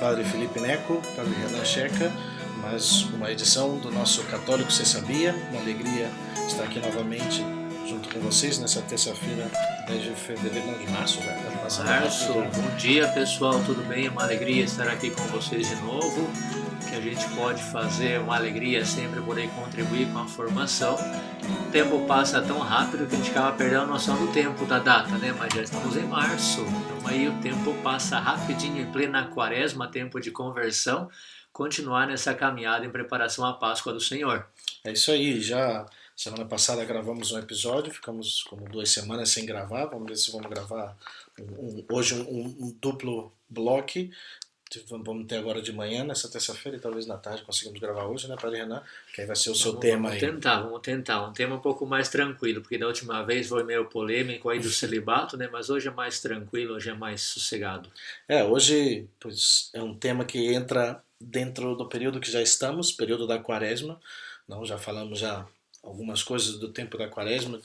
Padre Felipe Neco, Padre Renan Checa, mais uma edição do nosso Católico Você Sabia. Uma alegria estar aqui novamente junto com vocês nessa terça-feira, 10 de fevereiro, não, de março, já. Março, bom dia pessoal, tudo bem? Uma alegria estar aqui com vocês de novo. Que a gente pode fazer, uma alegria sempre poder contribuir com a formação. O tempo passa tão rápido que a gente acaba perdendo a noção do tempo, da data, né? Mas já estamos em março, então aí o tempo passa rapidinho, em plena quaresma, tempo de conversão, continuar nessa caminhada em preparação à Páscoa do Senhor. É isso aí, já semana passada gravamos um episódio, ficamos como 2 semanas sem gravar, vamos ver se vamos gravar hoje um duplo bloco. Vamos ter agora de manhã, nessa terça-feira, e talvez na tarde conseguimos gravar hoje, né, Padre Renan? Que aí vai ser o seu tema aí. Vamos tentar. Um tema um pouco mais tranquilo, porque da última vez foi meio polêmico aí do celibato, né? Mas hoje é mais tranquilo, hoje é mais sossegado. Hoje pois, é um tema que entra dentro do período que já estamos, período da quaresma. Não, já falamos já algumas coisas do tempo da quaresma,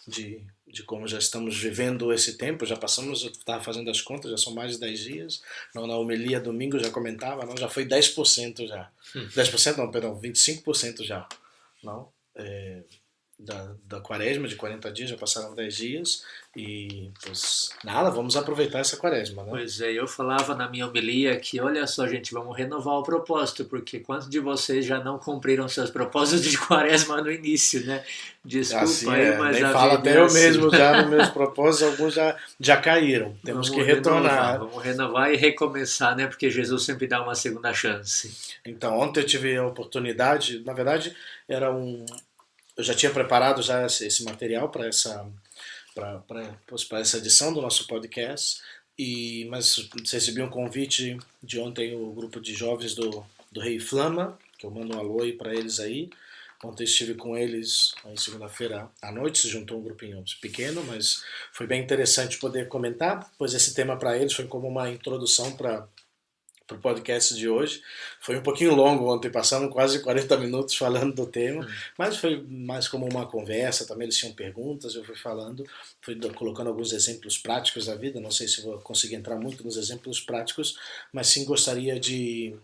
de como já estamos vivendo esse tempo, já passamos, eu estava fazendo as contas, já são mais de 10 dias, não, na homilia domingo já comentava, não, já foi 10% já, 10% não, perdão, 25% já, não, da quaresma, de 40 dias, já passaram 10 dias, e pois nada, vamos aproveitar essa quaresma, né? Pois é, eu falava na minha homilia que, olha só gente, vamos renovar o propósito, porque quantos de vocês já não cumpriram seus propósitos de quaresma no início, né? Desculpa assim aí, mas nem a fala, vida até é eu assim. mesmo já nos meus propósitos, alguns já caíram, temos que retornar. Vamos renovar e recomeçar, né? Porque Jesus sempre dá uma segunda chance. Então, ontem eu tive a oportunidade, na verdade, eu já tinha preparado já esse material para essa edição do nosso podcast, mas recebi um convite de ontem, o grupo de jovens do Rei Flama, que eu mando um alô aí para eles aí. Ontem estive com eles, em segunda-feira à noite, se juntou um grupinho pequeno, mas foi bem interessante poder comentar, pois esse tema para eles foi como uma introdução para o podcast de hoje. Foi um pouquinho longo ontem, passamos quase 40 minutos falando do tema, mas foi mais como uma conversa, também eles tinham perguntas, eu fui falando, fui colocando alguns exemplos práticos da vida, não sei se vou conseguir entrar muito nos exemplos práticos, mas sim gostaria de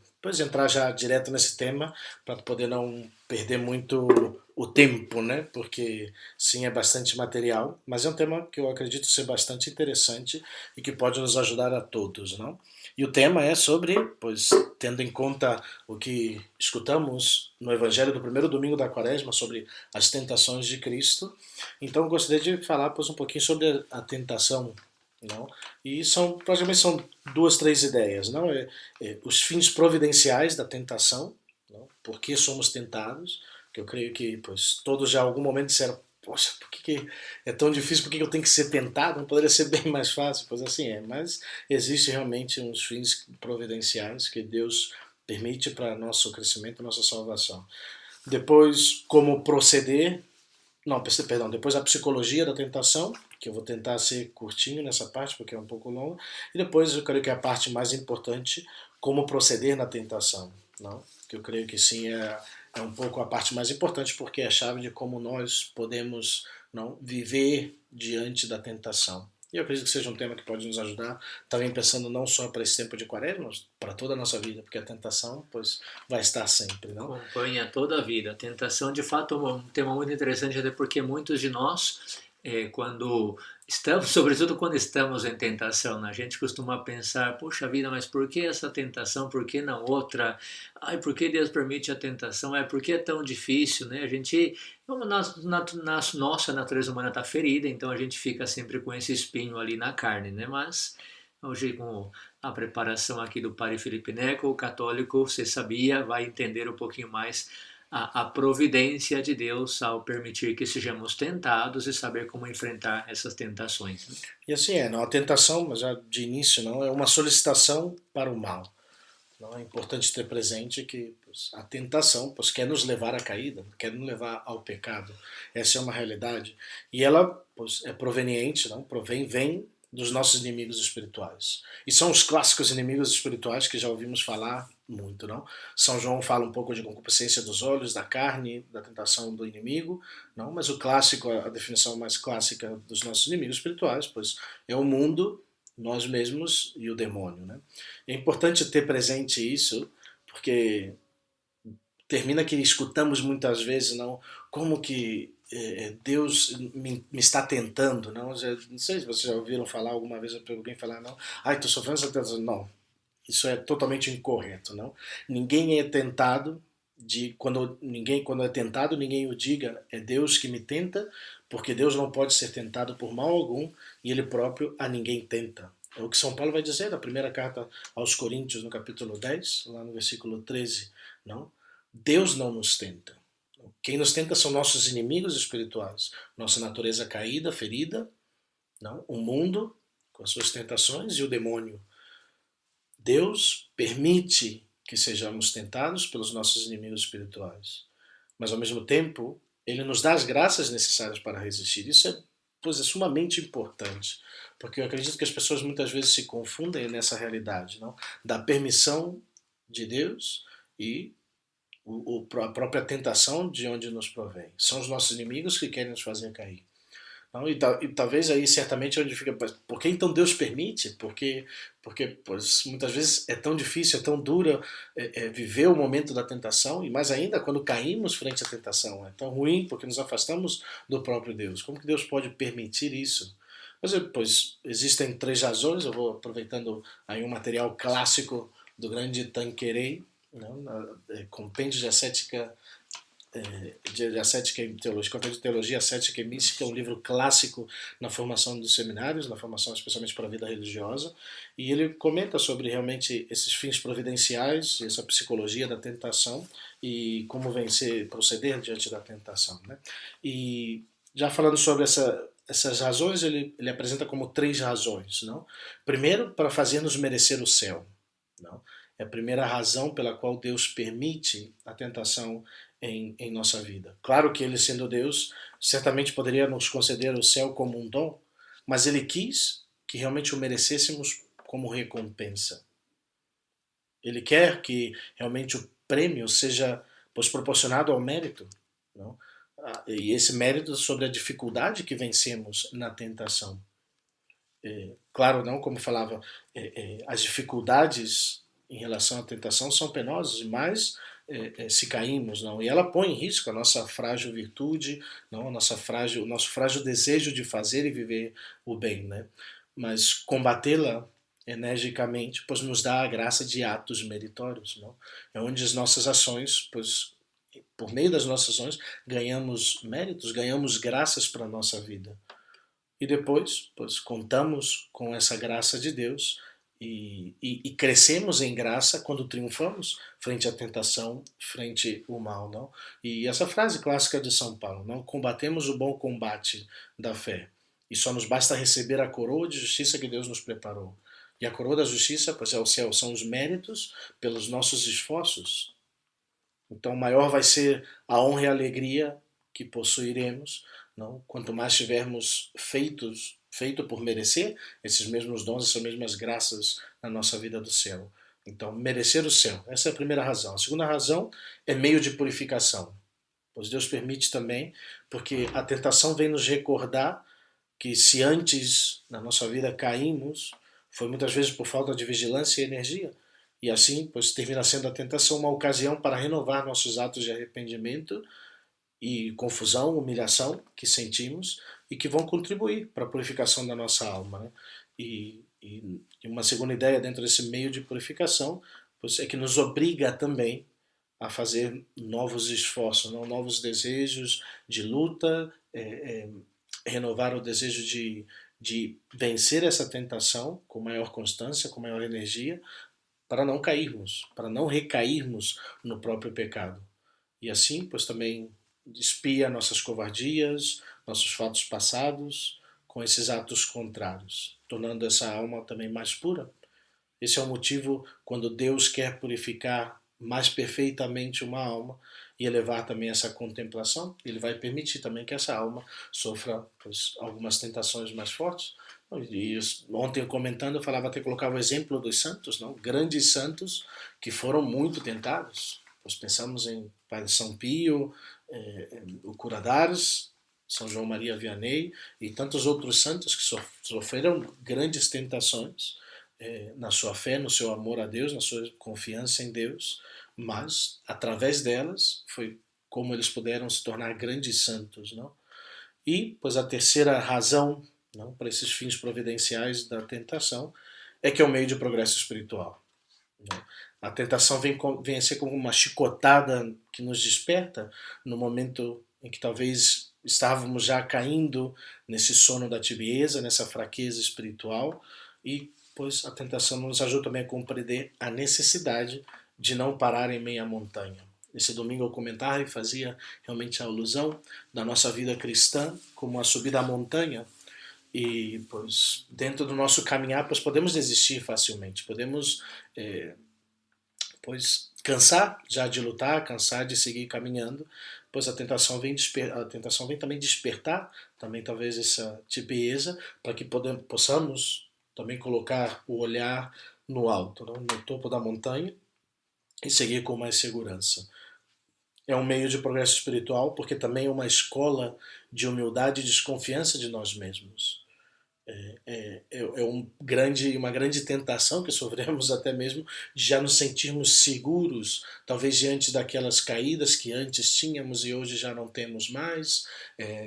entrar já direto nesse tema, para poder não perder muito o tempo, né? Porque sim, é bastante material, mas é um tema que eu acredito ser bastante interessante e que pode nos ajudar a todos, não? E o tema é sobre, pois, tendo em conta o que escutamos no Evangelho do primeiro domingo da Quaresma, sobre as tentações de Cristo, então eu gostaria de falar, pois, um pouquinho sobre a tentação, não? E praticamente são 2, 3 ideias, não? Os fins providenciais da tentação, não? Por que somos tentados, que eu creio que, pois, todos já em algum momento disseram, poxa, por que é tão difícil, por que eu tenho que ser tentado? Não poderia ser bem mais fácil? Pois assim é, mas existe realmente uns fins providenciais que Deus permite para nosso crescimento, nossa salvação. Depois, como proceder, não, perdão, depois a psicologia da tentação, que eu vou tentar ser curtinho nessa parte, porque é um pouco longo, e depois eu creio que é a parte mais importante, como proceder na tentação, não? Que eu creio que sim, é um pouco a parte mais importante, porque é a chave de como nós podemos viver diante da tentação. E eu acredito que seja um tema que pode nos ajudar, também pensando não só para esse tempo de quaresma, mas para toda a nossa vida, porque a tentação, pois, vai estar sempre, não? Acompanha toda a vida. A tentação, de fato, é um tema muito interessante, até porque muitos de nós, quando estamos, sobretudo quando estamos em tentação, a gente costuma pensar, poxa vida, mas por que essa tentação, por que não outra? Ai, por que Deus permite a tentação? Por que é tão difícil, né? A gente, nossa natureza humana está ferida, então a gente fica sempre com esse espinho ali na carne, né? Mas hoje, com a preparação aqui do Padre Felipe Neco, o católico, você sabia, vai entender um pouquinho mais a providência de Deus ao permitir que sejamos tentados e saber como enfrentar essas tentações. Né? E assim não, a tentação, mas já de início não, é uma solicitação para o mal. Não é importante ter presente que a tentação quer nos levar à caída, quer nos levar ao pecado. Essa é uma realidade. E ela é proveniente, vem dos nossos inimigos espirituais. E são os clássicos inimigos espirituais que já ouvimos falar muito, não? São João fala um pouco de concupiscência dos olhos, da carne, da tentação do inimigo, não? Mas o clássico, a definição mais clássica dos nossos inimigos espirituais, pois é o mundo nós mesmos e o demônio, né? É importante ter presente isso, porque termina que escutamos muitas vezes, não, como que Deus me está tentando, não? Não sei se vocês já ouviram falar alguma vez alguém falar, não, ai, estou sofrendo essa tentação. Não, isso é totalmente incorreto, não? Ninguém é tentado quando é tentado, ninguém o diga, é Deus que me tenta, porque Deus não pode ser tentado por mal algum e ele próprio a ninguém tenta. É o que São Paulo vai dizer na primeira carta aos Coríntios, no capítulo 10, lá no versículo 13, não? Deus não nos tenta. Quem nos tenta são nossos inimigos espirituais, nossa natureza caída, ferida, não? O mundo com as suas tentações e o demônio. Deus permite que sejamos tentados pelos nossos inimigos espirituais, mas ao mesmo tempo Ele nos dá as graças necessárias para resistir. Isso é sumamente importante, porque eu acredito que as pessoas muitas vezes se confundem nessa realidade, não? Da permissão de Deus e a própria tentação de onde nos provém. São os nossos inimigos que querem nos fazer cair. Não, e talvez aí certamente onde fica. Por que então Deus permite? Porque pois, muitas vezes é tão difícil, é tão duro viver o momento da tentação, e mais ainda quando caímos frente à tentação. É tão ruim porque nos afastamos do próprio Deus. Como que Deus pode permitir isso? Mas pois, existem três razões. Eu vou aproveitando aí um material clássico do grande Tanqueray, Compêndio de Ascética de Ascética e Teologia, Compêndio de Teologia Ascética e Mística, é um livro clássico na formação dos seminários, na formação especialmente para a vida religiosa, e ele comenta sobre realmente esses fins providenciais, essa psicologia da tentação e como vencer, proceder diante da tentação, né? E já falando sobre essas razões, ele apresenta como três razões, não? Primeiro, para fazer-nos merecer o céu, não? É a primeira razão pela qual Deus permite a tentação em nossa vida. Claro que Ele, sendo Deus, certamente poderia nos conceder o céu como um dom, mas Ele quis que realmente o merecêssemos como recompensa. Ele quer que realmente o prêmio seja proporcionado ao mérito, não? E esse mérito sobre a dificuldade que vencemos na tentação. Claro, não, como falava, as dificuldades em relação à tentação são penosas, mas se caímos, não, e ela põe em risco a nossa frágil virtude, não, o nosso frágil desejo de fazer e viver o bem, né? Mas combatê-la energicamente, pois nos dá a graça de atos meritórios, não? É onde as nossas ações, pois por meio das nossas ações ganhamos méritos, ganhamos graças para a nossa vida. E depois, pois, contamos com essa graça de Deus e crescemos em graça quando triunfamos frente à tentação, frente ao mal, não? E essa frase clássica de São Paulo, não? Combatemos o bom combate da fé. E só nos basta receber a coroa de justiça que Deus nos preparou. E a coroa da justiça, pois é o céu, são os méritos pelos nossos esforços. Então maior vai ser a honra e a alegria que possuiremos, não? Quanto mais tivermos feito por merecer esses mesmos dons, essas mesmas graças na nossa vida do céu. Então, merecer o céu, essa é a primeira razão. A segunda razão é meio de purificação, pois Deus permite também, porque a tentação vem nos recordar que se antes na nossa vida caímos, foi muitas vezes por falta de vigilância e energia. E assim, pois termina sendo a tentação uma ocasião para renovar nossos atos de arrependimento e confusão, humilhação que sentimos e que vão contribuir para a purificação da nossa alma, né? E uma segunda ideia dentro desse meio de purificação pois, é que nos obriga também a fazer novos esforços, não? Novos desejos de luta, renovar o desejo de vencer essa tentação com maior constância, com maior energia, para não cairmos, para não recairmos no próprio pecado. E assim, pois também expia nossas covardias, nossos fatos passados, com esses atos contrários, tornando essa alma também mais pura. Esse é o motivo quando Deus quer purificar mais perfeitamente uma alma e elevar também essa contemplação, Ele vai permitir também que essa alma sofra pois, algumas tentações mais fortes. E ontem comentando eu falava até colocar o exemplo dos santos, não? Grandes santos que foram muito tentados. Nós pensamos em Padre São Pio, o Cura d'Ars, São João Maria Vianney e tantos outros santos que sofreram grandes tentações na sua fé, no seu amor a Deus, na sua confiança em Deus, mas através delas foi como eles puderam se tornar grandes santos, não? E, pois, a terceira razão, não, para esses fins providenciais da tentação é que é o meio de progresso espiritual. Não? A tentação vem a ser como uma chicotada que nos desperta no momento em que talvez estávamos já caindo nesse sono da tibieza, nessa fraqueza espiritual, e pois a tentação nos ajuda também a compreender a necessidade de não parar em meia montanha. Esse domingo eu comentava e fazia realmente a alusão da nossa vida cristã como a subida à montanha, e pois dentro do nosso caminhar pois podemos desistir facilmente, podemos pois cansar já de lutar, cansar de seguir caminhando, pois a tentação vem também despertar também talvez essa tibieza para que possamos também colocar o olhar no alto, não? No topo da montanha e seguir com mais segurança. É um meio de progresso espiritual porque também é uma escola de humildade e desconfiança de nós mesmos. Uma grande tentação que sofremos até mesmo de já nos sentirmos seguros, talvez diante daquelas caídas que antes tínhamos e hoje já não temos mais.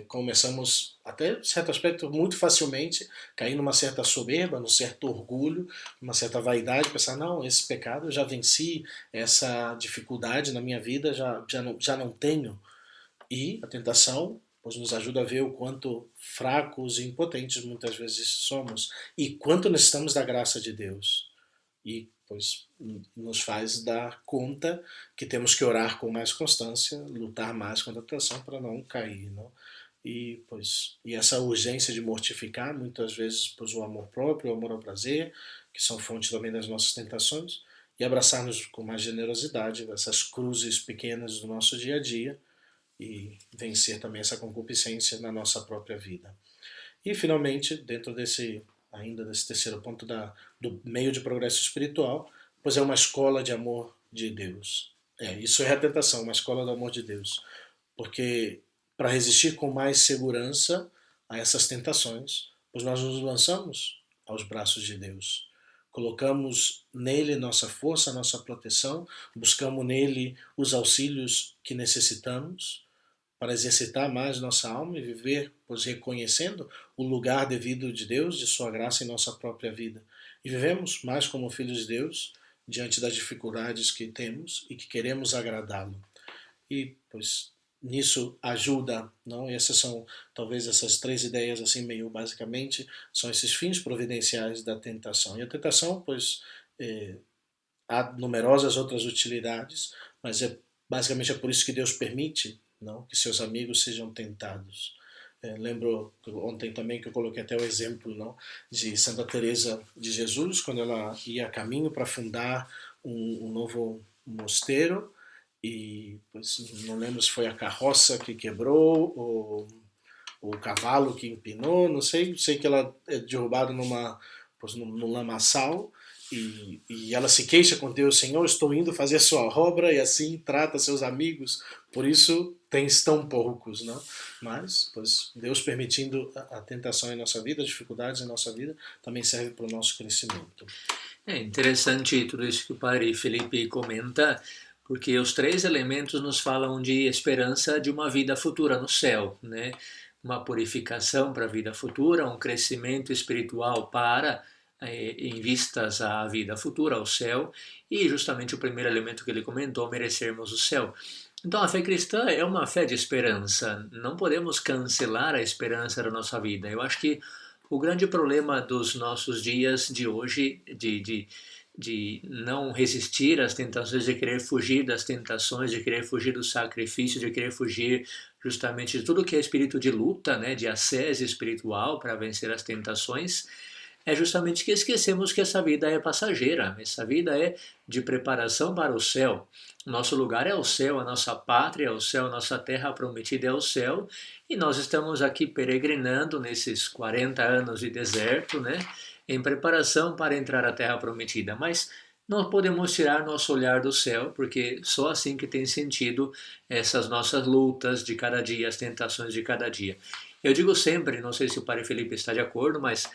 Começamos, até certo aspecto, muito facilmente cair numa certa soberba, num certo orgulho, numa certa vaidade, pensar, não, esse pecado eu já venci, essa dificuldade na minha vida já não tenho. E a tentação pois nos ajuda a ver o quanto fracos e impotentes muitas vezes somos e quanto necessitamos da graça de Deus. E pois nos faz dar conta que temos que orar com mais constância, lutar mais contra a tentação para não cair, não? E essa urgência de mortificar muitas vezes pois o amor próprio, o amor ao prazer, que são fonte também das nossas tentações, e abraçar-nos com mais generosidade essas cruzes pequenas do nosso dia a dia e vencer também essa concupiscência na nossa própria vida. E finalmente, dentro desse terceiro ponto do meio de progresso espiritual, pois é uma escola de amor de Deus. Isso é a tentação, uma escola do amor de Deus. Porque para resistir com mais segurança a essas tentações, pois nós nos lançamos aos braços de Deus. Colocamos nele nossa força, nossa proteção, buscamos nele os auxílios que necessitamos para exercitar mais nossa alma e viver, pois reconhecendo o lugar devido de Deus, de sua graça em nossa própria vida. E vivemos mais como filhos de Deus, diante das dificuldades que temos e que queremos agradá-lo. E, pois, nisso ajuda, não? E essas são, talvez, essas três ideias, assim, meio basicamente, são esses fins providenciais da tentação. E a tentação, pois, há numerosas outras utilidades, mas basicamente é por isso que Deus permite, não, que seus amigos sejam tentados. Lembro ontem também que eu coloquei até o exemplo, não, de Santa Teresa de Jesus, quando ela ia a caminho para fundar um novo mosteiro, e pois, não lembro se foi a carroça que quebrou ou o cavalo que empinou, não sei que ela é derrubada num lamaçal, e ela se queixa com Deus, Senhor, estou indo fazer a sua obra e assim trata seus amigos, por isso tens tão poucos, não? Mas, pois, Deus permitindo a tentação em nossa vida, as dificuldades em nossa vida, também serve para o nosso crescimento. É interessante tudo isso que o padre Felipe comenta, porque os três elementos nos falam de esperança de uma vida futura no céu, né? Uma purificação para a vida futura, um crescimento espiritual para em vistas à vida futura, ao céu, e justamente o primeiro elemento que ele comentou, merecermos o céu. Então a fé cristã é uma fé de esperança, não podemos cancelar a esperança da nossa vida. Eu acho que o grande problema dos nossos dias de hoje, de não resistir às tentações, de querer fugir das tentações, de querer fugir do sacrifício, de querer fugir justamente de tudo que é espírito de luta, né, de ascese espiritual para vencer as tentações, é justamente que esquecemos que essa vida é passageira, essa vida é de preparação para o céu. Nosso lugar é o céu, a nossa pátria é o céu, a nossa terra prometida é o céu, e nós estamos aqui peregrinando nesses 40 anos de deserto, né, em preparação para entrar à terra prometida. Mas não podemos tirar nosso olhar do céu, porque só assim que tem sentido essas nossas lutas de cada dia, as tentações de cada dia. Eu digo sempre, não sei se o Padre Felipe está de acordo, mas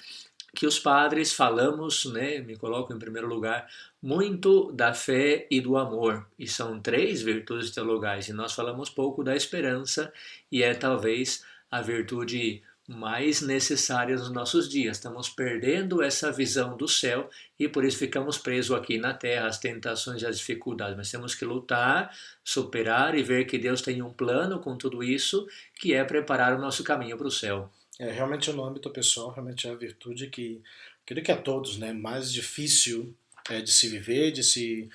que os padres falamos, né, me coloco em primeiro lugar, muito da fé e do amor, e são três virtudes teologais, e nós falamos pouco da esperança, e é talvez a virtude mais necessária nos nossos dias. Estamos perdendo essa visão do céu e por isso ficamos presos aqui na terra, às tentações e às dificuldades. Mas temos que lutar, superar e ver que Deus tem um plano com tudo isso, que é preparar o nosso caminho para o céu. Realmente no âmbito pessoal, realmente é a virtude que, creio que a todos, né, mais difícil de se viver, de se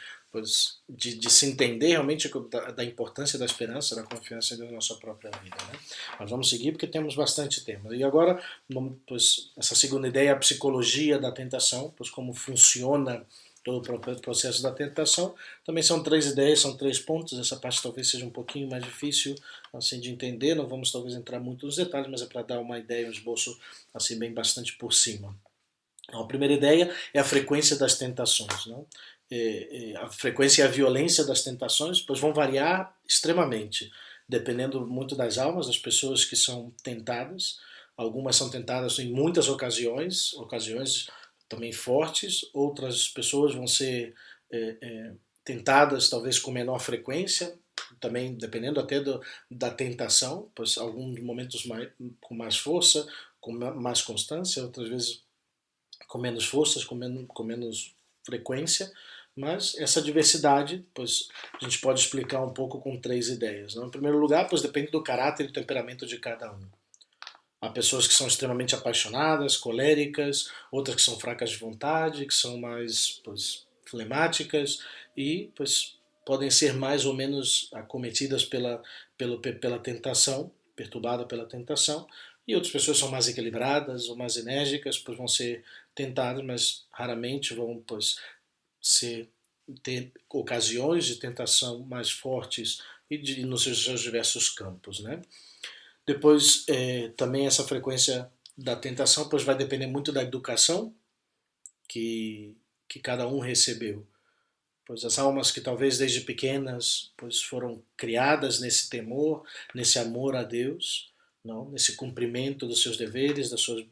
entender realmente da importância da esperança, da confiança em Deus na nossa própria vida. Né? Mas vamos seguir porque temos bastante tema. E agora, pois, essa segunda ideia, a psicologia da tentação, pois como funciona todo o processo da tentação. Também são três ideias, são três pontos. Essa parte talvez seja um pouquinho mais difícil assim de entender. Não vamos talvez entrar muito nos detalhes, mas é para dar uma ideia, um esboço assim bem bastante por cima. Então, a primeira ideia é a frequência das tentações. Não? A frequência e a violência das tentações pois vão variar extremamente, dependendo muito das almas, das pessoas que são tentadas. Algumas são tentadas em muitas ocasiões também fortes, outras pessoas vão ser tentadas talvez com menor frequência, também dependendo até da tentação, pois alguns momentos com mais força, com mais constância, outras vezes com menos forças, com menos frequência, mas essa diversidade, pois a gente pode explicar um pouco com três ideias. Não? Em primeiro lugar, pois depende do caráter e do temperamento de cada um. Há pessoas que são extremamente apaixonadas, coléricas, outras que são fracas de vontade, que são mais flemáticas e podem ser mais ou menos acometidas pela tentação, perturbadas pela tentação, e outras pessoas são mais equilibradas ou mais enérgicas, pois vão ser tentadas, mas raramente vão ter ocasiões de tentação mais fortes e nos seus diversos campos, né? Depois, também essa frequência da tentação pois vai depender muito da educação que cada um recebeu. Pois as almas que talvez desde pequenas pois foram criadas nesse temor, nesse amor a Deus, não, nesse cumprimento dos seus deveres, das suas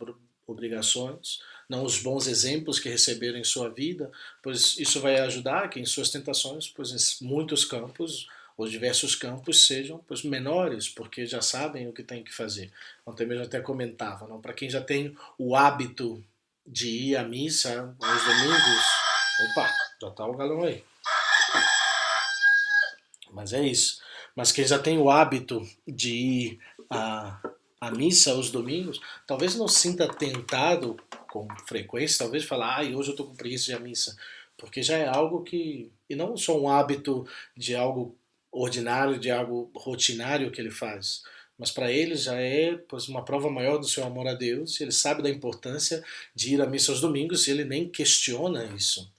obrigações, não os bons exemplos que receberam em sua vida, pois isso vai ajudar que em suas tentações, pois em muitos campos os diversos campos sejam menores, porque já sabem o que tem que fazer. Ontem mesmo até comentava, não? Para quem já tem o hábito de ir à missa aos domingos, opa, já está o galão aí. Mas é isso. Mas quem já tem o hábito de ir à missa aos domingos, talvez não se sinta tentado com frequência, talvez falar, hoje eu estou com preguiça de ir à missa, porque já é algo que, e não só um hábito de algo ordinário, de algo rotinário que ele faz, mas para ele já é uma prova maior do seu amor a Deus, e ele sabe da importância de ir à missa aos domingos e ele nem questiona isso.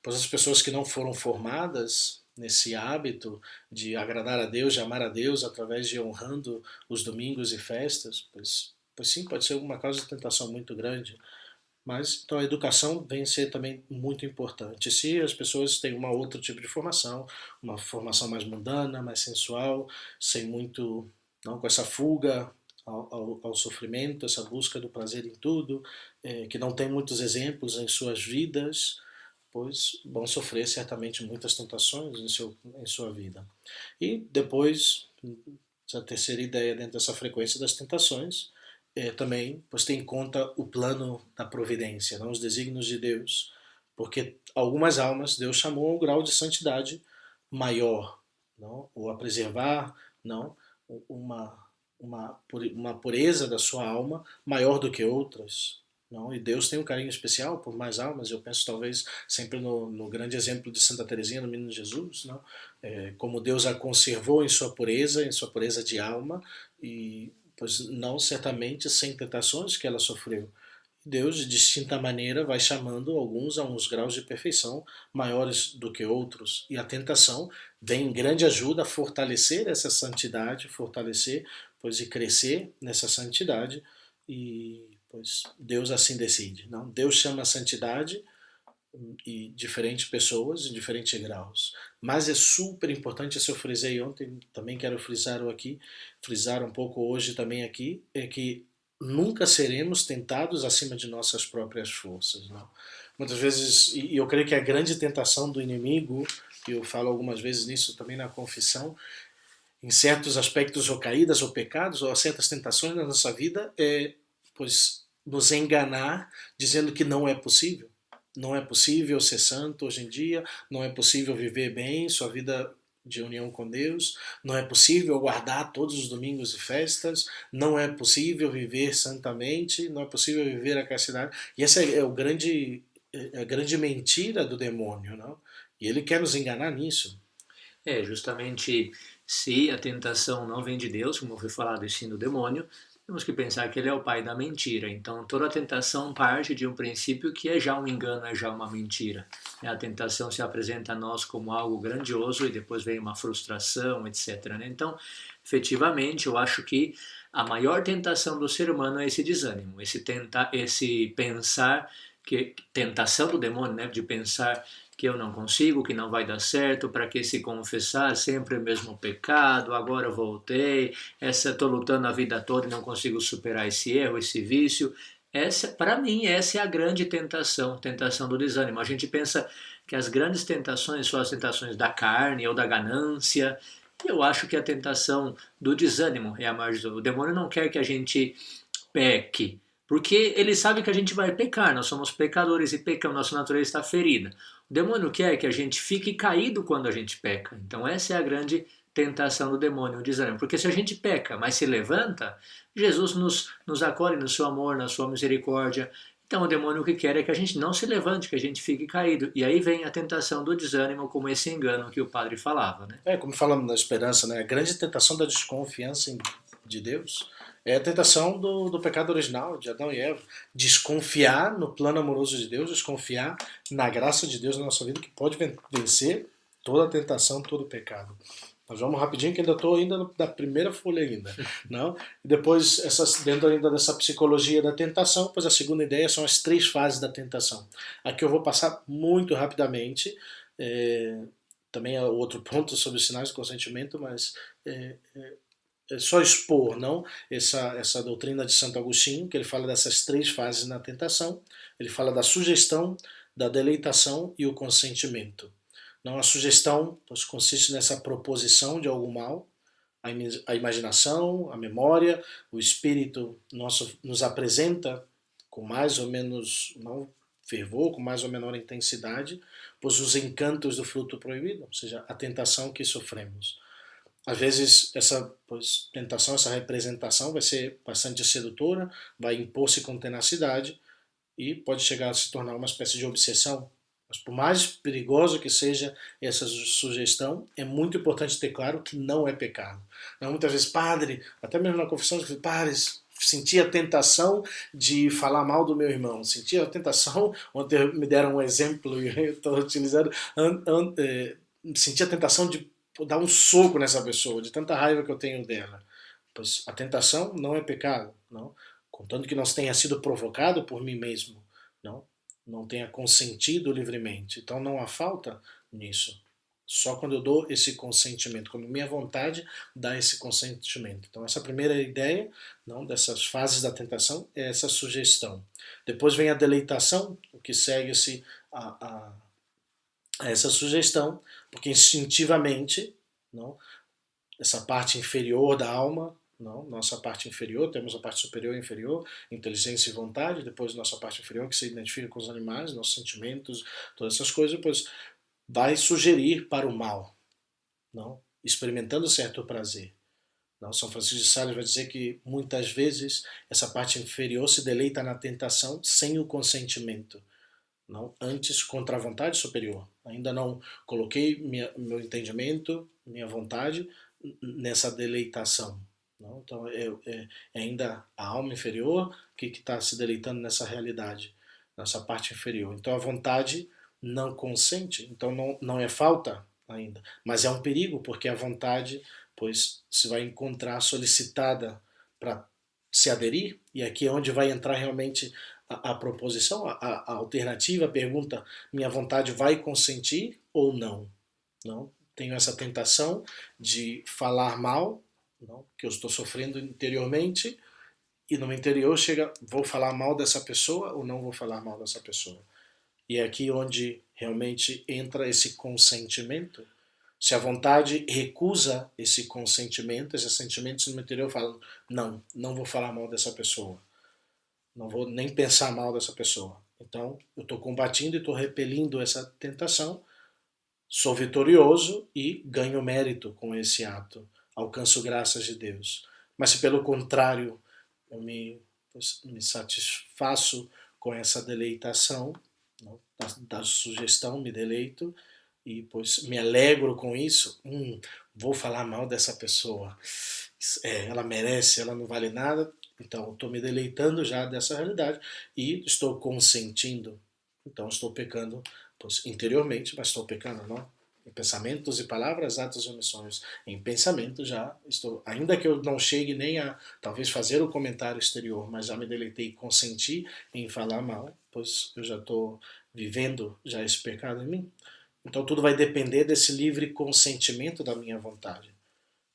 Pois as pessoas que não foram formadas nesse hábito de agradar a Deus, de amar a Deus através de honrando os domingos e festas, pois sim, pode ser uma causa de tentação muito grande. Mas então a educação vem a ser também muito importante. Se as pessoas têm um outro tipo de formação, uma formação mais mundana, mais sensual, sem muito, não com essa fuga ao sofrimento, essa busca do prazer em tudo, que não tem muitos exemplos em suas vidas, pois vão sofrer certamente muitas tentações em sua vida. E depois, a terceira ideia dentro dessa frequência das tentações, também pois tem em conta o plano da providência, não os desígnios de Deus, porque algumas almas Deus chamou a um grau de santidade maior, não? Ou a preservar, não, uma pureza da sua alma maior do que outras. Não? E Deus tem um carinho especial por mais almas. Eu penso talvez sempre no grande exemplo de Santa Teresinha, no Menino Jesus, não? Como Deus a conservou em sua pureza de alma, e pois não certamente sem tentações que ela sofreu. Deus, de distinta maneira, vai chamando alguns a uns graus de perfeição maiores do que outros. E a tentação vem em grande ajuda a fortalecer essa santidade, e crescer nessa santidade. E pois Deus assim decide. Não? Deus chama a santidade e diferentes pessoas em diferentes graus. Mas é super importante, isso eu frisei ontem, também quero frisar um pouco hoje também aqui, é que nunca seremos tentados acima de nossas próprias forças. Não? Muitas vezes, e eu creio que a grande tentação do inimigo, que eu falo algumas vezes nisso também na confissão, em certos aspectos ou caídas ou pecados ou certas tentações na nossa vida, é pois nos enganar dizendo que não é possível. Não é possível ser santo hoje em dia, não é possível viver bem sua vida de união com Deus, não é possível guardar todos os domingos e festas, não é possível viver santamente, não é possível viver a castidade. E essa é a grande mentira do demônio, não? E ele quer nos enganar nisso. Justamente se a tentação não vem de Deus, como foi falado, e sim do demônio, temos que pensar que ele é o pai da mentira. Então toda tentação parte de um princípio que é já um engano, é já uma mentira. A tentação se apresenta a nós como algo grandioso e depois vem uma frustração, etc. Então, efetivamente, eu acho que a maior tentação do ser humano é esse desânimo, esse pensar, que tentação do demônio, né, de pensar que eu não consigo, que não vai dar certo, para que se confessar sempre o mesmo pecado, agora eu voltei, estou lutando a vida toda e não consigo superar esse erro, esse vício. Para mim, essa é a grande tentação do desânimo. A gente pensa que as grandes tentações são as tentações da carne ou da ganância. E eu acho que a tentação do desânimo é a maior. O demônio não quer que a gente peque, porque ele sabe que a gente vai pecar, nós somos pecadores e pecamos, nossa natureza está ferida. O demônio quer que a gente fique caído quando a gente peca. Então essa é a grande tentação do demônio, o desânimo. Porque se a gente peca, mas se levanta, Jesus nos acolhe no seu amor, na sua misericórdia. Então o demônio o que quer é que a gente não se levante, que a gente fique caído. E aí vem a tentação do desânimo, como esse engano que o padre falava. Né? Como falamos na esperança, né? A grande tentação da desconfiança de Deus é a tentação do pecado original, de Adão e Eva. Desconfiar no plano amoroso de Deus, desconfiar na graça de Deus na nossa vida, que pode vencer toda a tentação, todo o pecado. Nós vamos rapidinho, que ainda estou ainda na primeira folha ainda. Não? E depois, dentro ainda dessa psicologia da tentação, pois a segunda ideia são as 3 fases da tentação. Aqui eu vou passar muito rapidamente. Também é outro ponto sobre os sinais do consentimento, mas é só expor, não? Essa doutrina de Santo Agostinho, que ele fala dessas 3 fases na tentação. Ele fala da sugestão, da deleitação e o consentimento. Não, a sugestão pois, consiste nessa proposição de algum mal, a imaginação, a memória, o espírito nosso nos apresenta com mais ou menos não, fervor, com mais ou menor intensidade, pois os encantos do fruto proibido, ou seja, a tentação que sofremos. Às vezes essa tentação, essa representação vai ser bastante sedutora, vai impor-se com tenacidade e pode chegar a se tornar uma espécie de obsessão. Mas por mais perigosa que seja essa sugestão, é muito importante ter claro que não é pecado. Não, muitas vezes, padre, até mesmo na confissão, padres, senti a tentação de falar mal do meu irmão, senti a tentação, ontem me deram um exemplo e eu estou utilizando, senti a tentação de dar um soco nessa pessoa, de tanta raiva que eu tenho dela. Pois a tentação não é pecado, não? Contanto que não tenha sido provocado por mim mesmo, não tenha consentido livremente. Então não há falta nisso. Só quando eu dou esse consentimento, quando minha vontade dá esse consentimento. Então essa primeira ideia, não, dessas fases da tentação, é essa sugestão. Depois vem a deleitação, o que segue-se a essa sugestão, porque instintivamente, não, essa parte inferior da alma, não, nossa parte inferior, temos a parte superior e inferior, inteligência e vontade, depois nossa parte inferior que se identifica com os animais, nossos sentimentos, todas essas coisas, depois vai sugerir para o mal, não, experimentando certo prazer. Não, São Francisco de Sales vai dizer que muitas vezes essa parte inferior se deleita na tentação sem o consentimento. Não, antes contra a vontade superior. Ainda não coloquei meu entendimento, minha vontade nessa deleitação. Não? Então é ainda a alma inferior que está se deleitando nessa realidade, nessa parte inferior. Então a vontade não consente, então não é falta ainda, mas é um perigo porque a vontade pois se vai encontrar solicitada para se aderir, e aqui é onde vai entrar realmente a proposição, a alternativa, a pergunta, minha vontade vai consentir ou não? Não? Tenho essa tentação de falar mal, não? Que eu estou sofrendo interiormente, e no meu interior chega, vou falar mal dessa pessoa ou não vou falar mal dessa pessoa? E é aqui onde realmente entra esse consentimento. Se a vontade recusa esse consentimento, esses sentimentos no meu interior falam, não, não vou falar mal dessa pessoa. Não vou nem pensar mal dessa pessoa. Então, eu estou combatendo e estou repelindo essa tentação, sou vitorioso e ganho mérito com esse ato, alcanço graças de Deus. Mas se pelo contrário eu me satisfaço com essa deleitação, não, da sugestão, me deleito e pois me alegro com isso, vou falar mal dessa pessoa, ela merece, ela não vale nada, então estou me deleitando já dessa realidade e estou consentindo, então estou pecando pois, interiormente, mas estou pecando não? Em pensamentos e palavras, atos e omissões. Em pensamento já estou, ainda que eu não chegue nem a talvez fazer o comentário exterior, mas já me deleitei e consenti em falar mal, pois eu já estou vivendo já esse pecado em mim. Então tudo vai depender desse livre consentimento da minha vontade.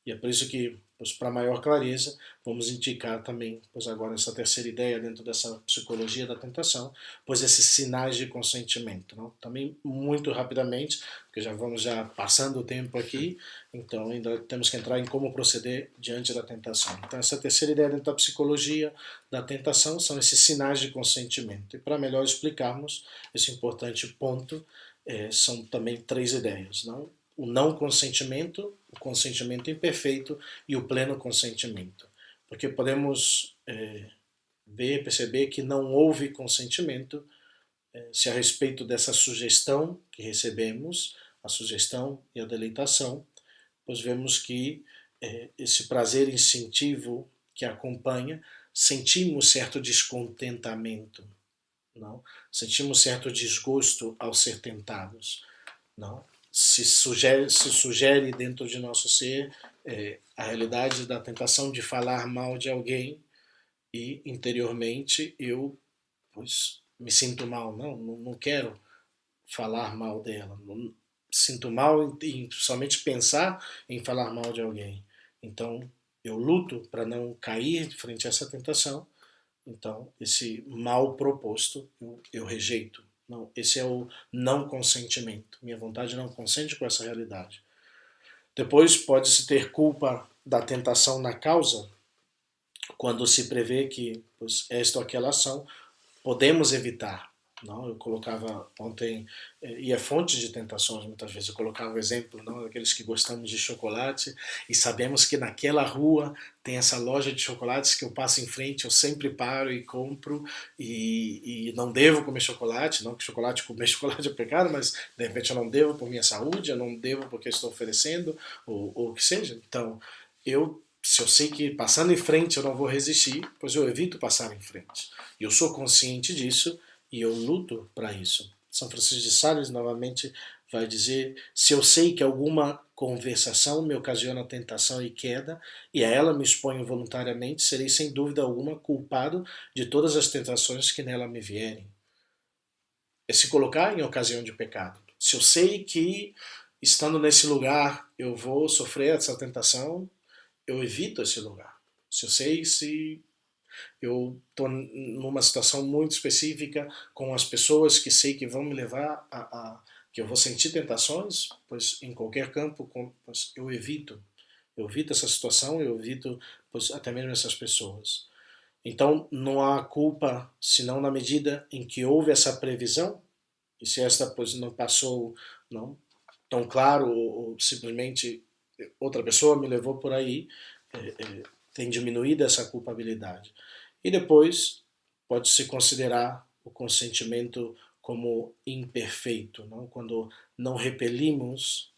E é por isso que, para maior clareza, vamos indicar também, pois agora essa terceira ideia dentro dessa psicologia da tentação, pois esses sinais de consentimento. Não? Também muito rapidamente, porque já passando o tempo aqui, então ainda temos que entrar em como proceder diante da tentação. Então essa terceira ideia dentro da psicologia da tentação são esses sinais de consentimento. E para melhor explicarmos esse importante ponto, são também três ideias. Não? O não consentimento, o consentimento imperfeito e o pleno consentimento. Porque podemos perceber que não houve consentimento se a respeito dessa sugestão que recebemos, a sugestão e a deleitação, pois vemos que esse prazer instintivo que acompanha, sentimos certo descontentamento, não? Sentimos certo desgosto ao ser tentados, não? Se sugere dentro de nosso ser a realidade da tentação de falar mal de alguém e interiormente eu pois, me sinto mal, não quero falar mal dela, não, sinto mal em somente pensar em falar mal de alguém. Então eu luto para não cair frente a essa tentação, então esse mal proposto eu rejeito. Não, esse é o não consentimento. Minha vontade não consente com essa realidade. Depois pode-se ter culpa da tentação na causa, quando se prevê que pois, esta ou aquela ação podemos evitar. Não, eu colocava ontem, e é fonte de tentações muitas vezes, eu colocava o exemplo não, daqueles que gostamos de chocolate e sabemos que naquela rua tem essa loja de chocolates que eu passo em frente, eu sempre paro e compro e não devo comer chocolate, não que comer chocolate é pecado, mas de repente eu não devo por minha saúde, eu não devo porque estou oferecendo, ou o que seja. Então, se eu sei que passando em frente eu não vou resistir, pois eu evito passar em frente. Eu sou consciente disso e eu luto para isso. São Francisco de Sales novamente vai dizer: se eu sei que alguma conversação me ocasiona tentação e queda, e a ela me exponho voluntariamente, serei sem dúvida alguma culpado de todas as tentações que nela me vierem. É se colocar em ocasião de pecado. Se eu sei que estando nesse lugar eu vou sofrer essa tentação, eu evito esse lugar. Se eu sei se eu estou numa situação muito específica com as pessoas que sei que vão me levar que eu vou sentir tentações, pois em qualquer campo pois, eu evito essa situação, eu evito pois, até mesmo essas pessoas. Então não há culpa senão na medida em que houve essa previsão, e se esta pois não passou não tão claro ou simplesmente outra pessoa me levou por aí, tem diminuído essa culpabilidade. E depois pode-se considerar o consentimento como imperfeito, não? Quando não repelimos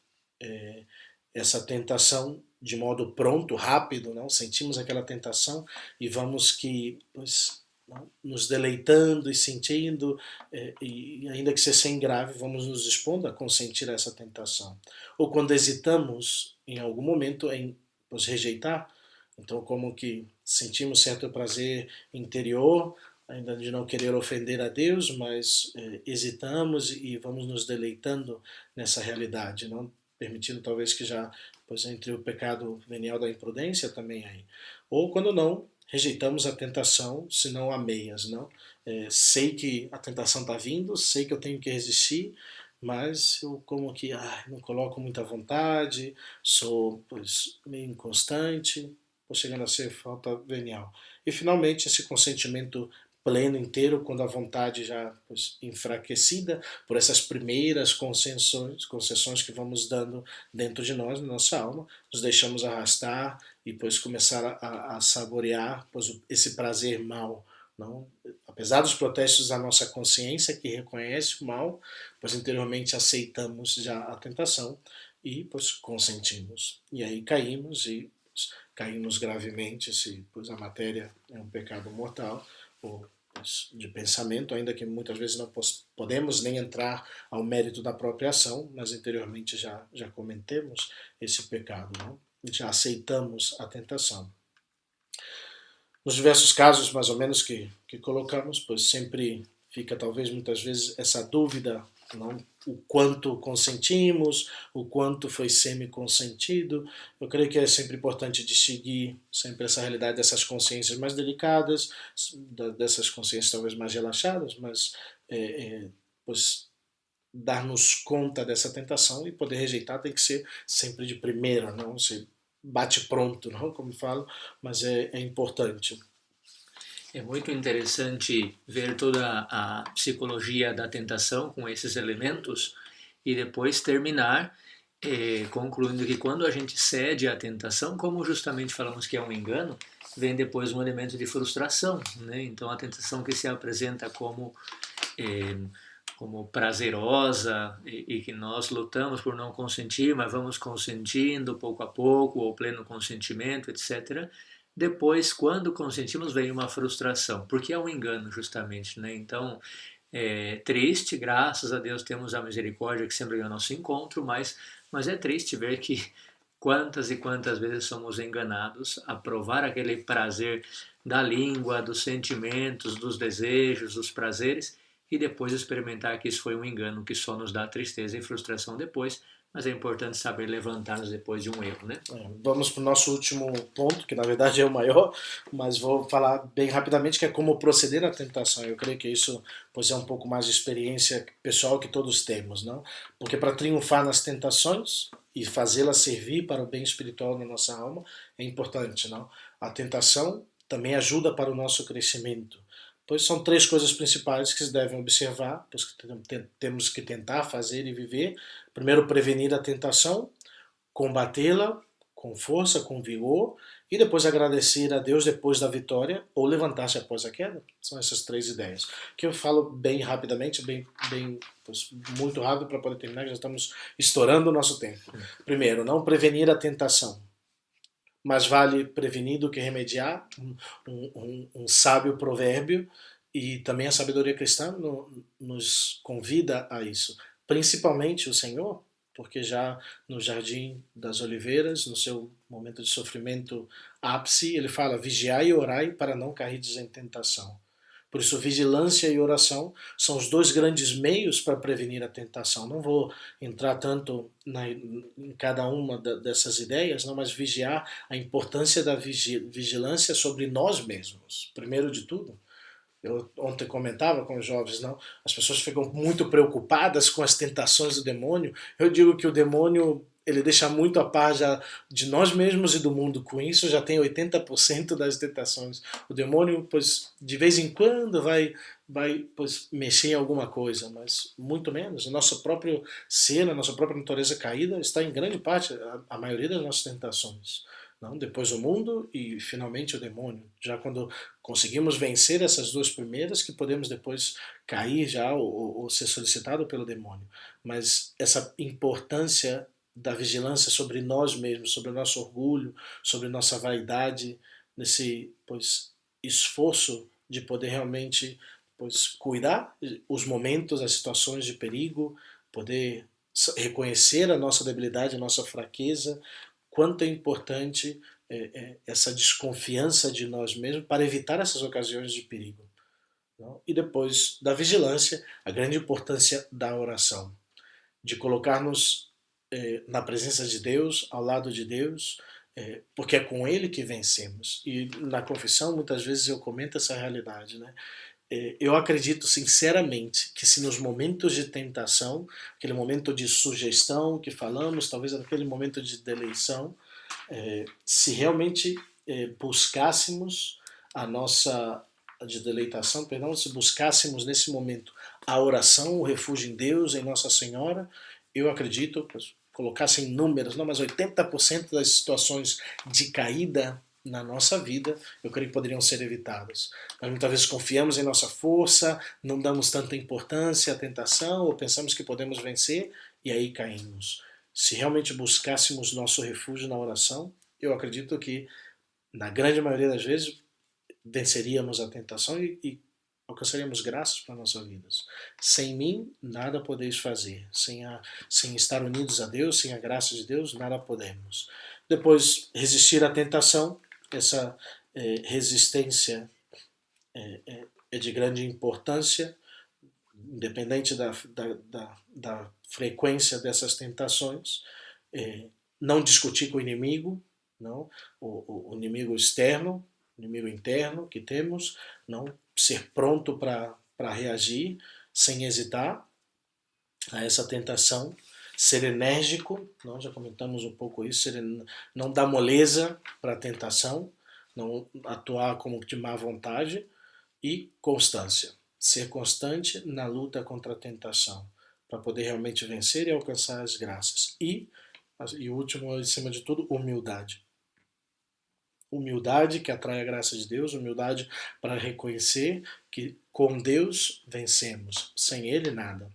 essa tentação de modo pronto, rápido, não? Sentimos aquela tentação e vamos que não? Nos deleitando e sentindo, e ainda que seja sem grave, vamos nos expondo a consentir essa tentação. Ou quando hesitamos em algum momento em nos rejeitar, então como que sentimos certo prazer interior, ainda de não querer ofender a Deus, mas hesitamos e vamos nos deleitando nessa realidade, não permitindo talvez que já, pois entre o pecado venial da imprudência também aí. Ou quando não, rejeitamos a tentação, se não a meias, não? Sei que a tentação está vindo, sei que eu tenho que resistir, mas eu como que não coloco muita vontade, sou pois meio inconstante, vou chegando a ser falta venial. E finalmente esse consentimento pleno, inteiro, quando a vontade já pois, enfraquecida por essas primeiras concessões que vamos dando dentro de nós, na nossa alma, nos deixamos arrastar e pois começar a saborear pois, esse prazer mal. Não? Apesar dos protestos da nossa consciência que reconhece o mal, pois interiormente aceitamos já a tentação e pois consentimos. E aí caímos e pois, caímos gravemente se pois a matéria é um pecado mortal ou de pensamento, ainda que muitas vezes não podemos nem entrar ao mérito da própria ação, mas interiormente já cometemos esse pecado, não? Já aceitamos a tentação. Nos diversos casos, mais ou menos, que colocamos, pois sempre fica talvez muitas vezes essa dúvida, não? O quanto consentimos, o quanto foi semi-consentido. Eu creio que é sempre importante distinguir sempre essa realidade dessas consciências mais delicadas, dessas consciências talvez mais relaxadas, mas pois, dar-nos conta dessa tentação e poder rejeitar tem que ser sempre de primeira, não se bate pronto, não como falo, mas é importante. É muito interessante ver toda a psicologia da tentação com esses elementos e depois terminar concluindo que quando a gente cede à tentação, como justamente falamos que é um engano, vem depois um elemento de frustração, né? Então a tentação que se apresenta como prazerosa e que nós lutamos por não consentir, mas vamos consentindo pouco a pouco, ou pleno consentimento, etc. Depois, quando consentimos, vem uma frustração, porque é um engano justamente, né? Então, é triste, graças a Deus temos a misericórdia que sempre é o nosso encontro, mas é triste ver que quantas e quantas vezes somos enganados a provar aquele prazer da língua, dos sentimentos, dos desejos, dos prazeres, e depois experimentar que isso foi um engano que só nos dá tristeza e frustração depois, mas é importante saber levantar-nos depois de um erro, né? Vamos para o nosso último ponto, que na verdade é o maior, mas vou falar bem rapidamente, que é como proceder à tentação. Eu creio que isso pois, é um pouco mais de experiência pessoal que todos temos, não? Porque para triunfar nas tentações e fazê-las servir para o bem espiritual da nossa alma é importante, não? A tentação também ajuda para o nosso crescimento. Pois são três coisas principais que se devem observar, pois que temos que tentar fazer e viver. Primeiro, prevenir a tentação, combatê-la com força, com vigor, e depois agradecer a Deus depois da vitória, ou levantar-se após a queda. São essas três ideias. Que eu falo bem rapidamente, pois, muito rápido para poder terminar, que já estamos estourando o nosso tempo. Primeiro, não prevenir a tentação. Mais vale prevenir do que remediar, um sábio provérbio, e também a sabedoria cristã nos convida a isso. Principalmente o Senhor, porque já no Jardim das Oliveiras, no seu momento de sofrimento ápice, ele fala, vigiai e orai para não cairdes em tentação. Por isso, vigilância e oração são os dois grandes meios para prevenir a tentação. Não vou entrar tanto em cada uma dessas ideias, não, mas vigiar a importância da vigilância sobre nós mesmos, primeiro de tudo. Eu ontem comentava com os jovens, não, as pessoas ficam muito preocupadas com as tentações do demônio. Eu digo que o demônio ele deixa muito a par já de nós mesmos e do mundo. Com isso já tem 80% das tentações. O demônio, pois, de vez em quando vai pois, mexer em alguma coisa, mas muito menos. O nosso próprio ser, a nossa própria natureza caída está em grande parte a maioria das nossas tentações. Não? Depois o mundo e finalmente o demônio. Já quando conseguimos vencer essas duas primeiras, que podemos depois cair já ou ser solicitado pelo demônio. Mas essa importância da vigilância sobre nós mesmos, sobre o nosso orgulho, sobre nossa vaidade, nesse pois, esforço de poder realmente pois, cuidar os momentos, as situações de perigo, poder reconhecer a nossa debilidade, a nossa fraqueza, quanto é importante essa desconfiança de nós mesmos para evitar essas ocasiões de perigo. não? E depois da vigilância, a grande importância da oração, de colocar-nos na presença de Deus, ao lado de Deus, porque é com Ele que vencemos. E na confissão, muitas vezes eu comento essa realidade, né? Eu acredito sinceramente que se nos momentos de tentação, aquele momento de sugestão que falamos, talvez naquele momento de deleição, se realmente buscássemos a nossa de deleitação, perdão, se buscássemos nesse momento a oração, o refúgio em Deus, em Nossa Senhora, eu acredito, colocasse em números, não, mas 80% das situações de caída na nossa vida, eu creio que poderiam ser evitadas. Nós muitas vezes confiamos em nossa força, não damos tanta importância à tentação, ou pensamos que podemos vencer, e aí caímos. Se realmente buscássemos nosso refúgio na oração, eu acredito que, na grande maioria das vezes, venceríamos a tentação e alcançaríamos graças para nossas vidas. Sem mim, nada podeis fazer. Sem estar unidos a Deus, sem a graça de Deus, nada podemos. Depois, resistir à tentação. Essa resistência é de grande importância, independente da frequência dessas tentações. Não discutir com o inimigo, não, o inimigo externo, o inimigo interno que temos, não ser pronto para reagir sem hesitar a essa tentação, ser enérgico, nós já comentamos um pouco isso, não dar moleza para a tentação, não atuar como de má vontade, e constância, ser constante na luta contra a tentação, para poder realmente vencer e alcançar as graças. E o último, acima de tudo, humildade. Humildade que atrai a graça de Deus, humildade para reconhecer que com Deus vencemos, sem Ele nada.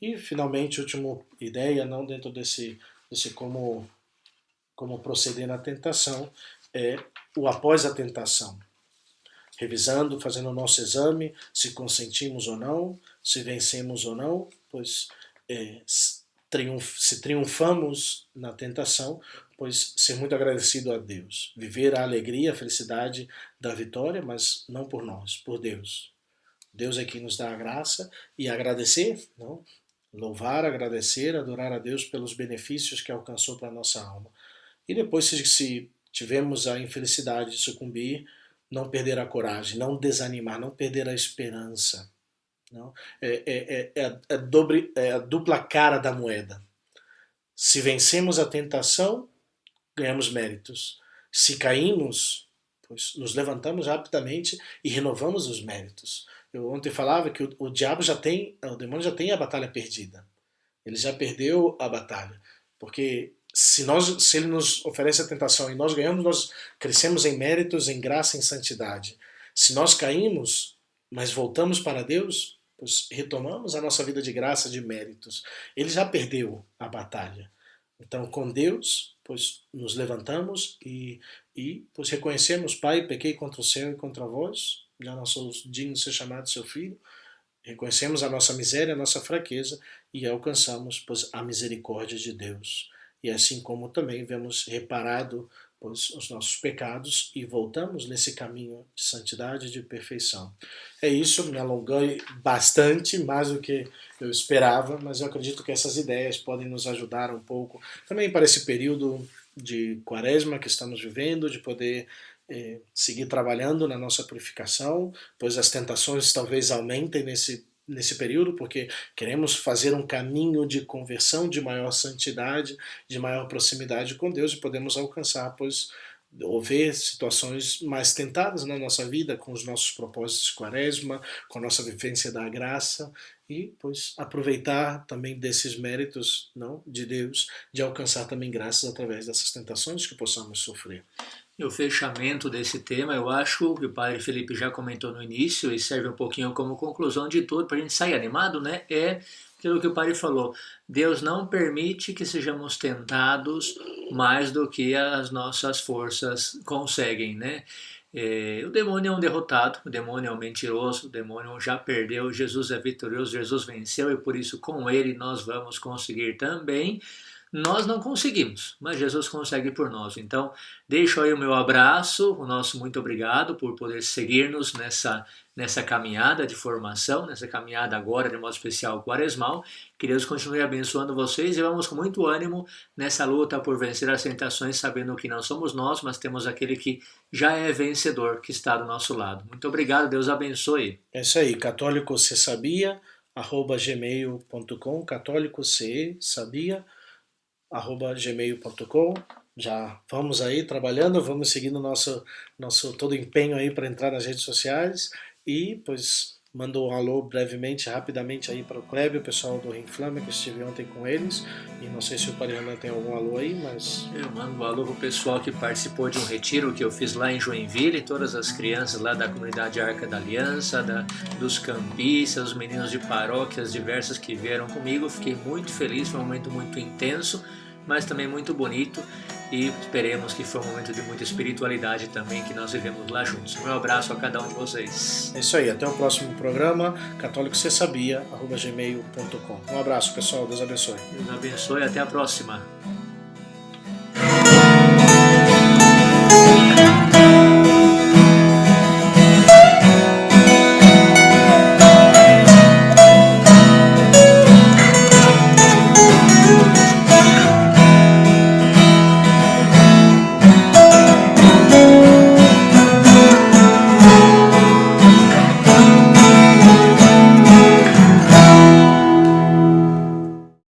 E finalmente, última ideia, não dentro desse como proceder na tentação, é o após a tentação. Revisando, fazendo o nosso exame, se consentimos ou não, se vencemos ou não, pois se triunfamos na tentação, pois ser muito agradecido a Deus. Viver a alegria, a felicidade da vitória, mas não por nós, por Deus. Deus é quem nos dá a graça, e agradecer, não? Louvar, agradecer, adorar a Deus pelos benefícios que alcançou para a nossa alma. E depois, se tivermos a infelicidade de sucumbir, não perder a coragem, não desanimar, não perder a esperança. Não? É a dupla cara da moeda. Se vencemos a tentação, ganhamos méritos. Se caímos, pois nos levantamos rapidamente e renovamos os méritos. Eu ontem falava que o demônio já tem a batalha perdida. Ele já perdeu a batalha. Porque se ele nos oferece a tentação e nós ganhamos, nós crescemos em méritos, em graça, em santidade. Se nós caímos, mas voltamos para Deus, pois retomamos a nossa vida de graça, de méritos. Ele já perdeu a batalha. Então, com Deus, pois nos levantamos e pois reconhecemos: Pai, pequei contra o céu e contra vós, já não sou digno de ser chamado seu filho. Reconhecemos a nossa miséria, a nossa fraqueza, e alcançamos, pois, a misericórdia de Deus. E assim como também vemos reparado, pois, os nossos pecados e voltamos nesse caminho de santidade e de perfeição. É isso, me alonguei bastante, mais do que eu esperava, mas eu acredito que essas ideias podem nos ajudar um pouco também para esse período de quaresma que estamos vivendo, de poder seguir trabalhando na nossa purificação, pois as tentações talvez aumentem nesse período, porque queremos fazer um caminho de conversão, de maior santidade, de maior proximidade com Deus, e podemos alcançar, pois, ou ver situações mais tentadas na nossa vida, com os nossos propósitos de quaresma, com a nossa vivência da graça, e pois aproveitar também desses méritos, não, de Deus, de alcançar também graças através dessas tentações que possamos sofrer. E o fechamento desse tema, eu acho que o padre Felipe já comentou no início e serve um pouquinho como conclusão de tudo, para a gente sair animado, né? É aquilo que o padre falou: Deus não permite que sejamos tentados mais do que as nossas forças conseguem, né? O demônio é um derrotado, o demônio é um mentiroso, o demônio já perdeu, Jesus é vitorioso, Jesus venceu, e por isso com ele nós vamos conseguir também Nós não conseguimos, mas Jesus consegue por nós. Então, deixo aí o meu abraço, o nosso muito obrigado por poder seguir-nos nessa caminhada de formação, nessa caminhada agora de modo especial quaresmal. Que Deus continue abençoando vocês e vamos com muito ânimo nessa luta por vencer as tentações, sabendo que não somos nós, mas temos aquele que já é vencedor, que está do nosso lado. Muito obrigado, Deus abençoe. É isso aí, católicosesabia@gmail.com, católicosesabia@gmail.com. Já vamos aí trabalhando, vamos seguindo nosso todo empenho aí para entrar nas redes sociais e pois mando um alô brevemente, rapidamente aí para o Kleber, o pessoal do Reinflama, que estive ontem com eles, e não sei se o Padre Renan tem algum alô aí, mas... Eu mando um alô pro pessoal que participou de um retiro que eu fiz lá em Joinville, todas as crianças lá da comunidade Arca da Aliança, dos campistas, os meninos de paróquias diversas que vieram comigo, fiquei muito feliz, foi um momento muito intenso, mas também muito bonito, e esperemos que foi um momento de muita espiritualidade também que nós vivemos lá juntos. Um abraço a cada um de vocês. É isso aí, até o próximo programa, católicosesabia@gmail.com. Um abraço, pessoal, Deus abençoe. Deus abençoe e até a próxima.